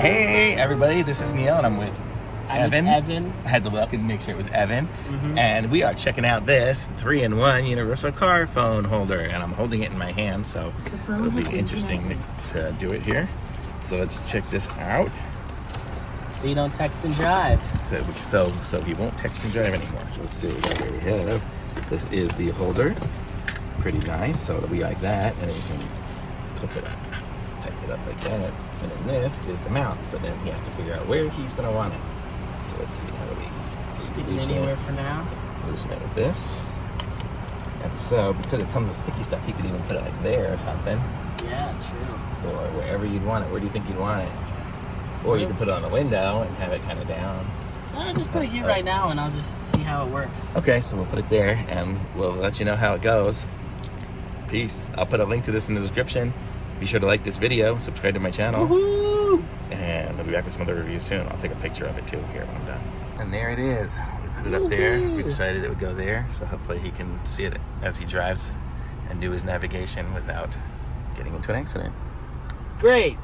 Hey everybody, this is Neil and I'm with Evan. Evan. I had to look and make sure it was Evan. And we are checking out this 3-in-1 universal car phone holder, and I'm holding it in my hand, so it'll be interesting to do it here. So let's check this out. So you don't text and drive. So he won't text and drive anymore. So let's see what we have. This is the holder. Pretty nice. So it'll be like that, and then you can clip it up. Take it up like that, and then this is the mount. So then he has to figure out where he's going to want it. So let's see, how do we Stick it anywhere for now. loosen it with this? And so because it comes with sticky stuff, he could even put it like there or something, Yeah, true. or wherever you'd want it. Where do you think you'd want it? Or you could put it on the window and have it kind of down. Just put it here right now, and I'll just see how it works. Okay, so we'll put it there, and we'll let you know how it goes. Peace. I'll put a link to this in the description. Be sure to like this video, subscribe to my channel. Woohoo! And I'll be back with some other reviews soon. I'll take a picture of it too here when I'm done. And there it is. We put it up there. We decided it would go there, so hopefully he can see it as he drives and do his navigation without getting into an accident. Great.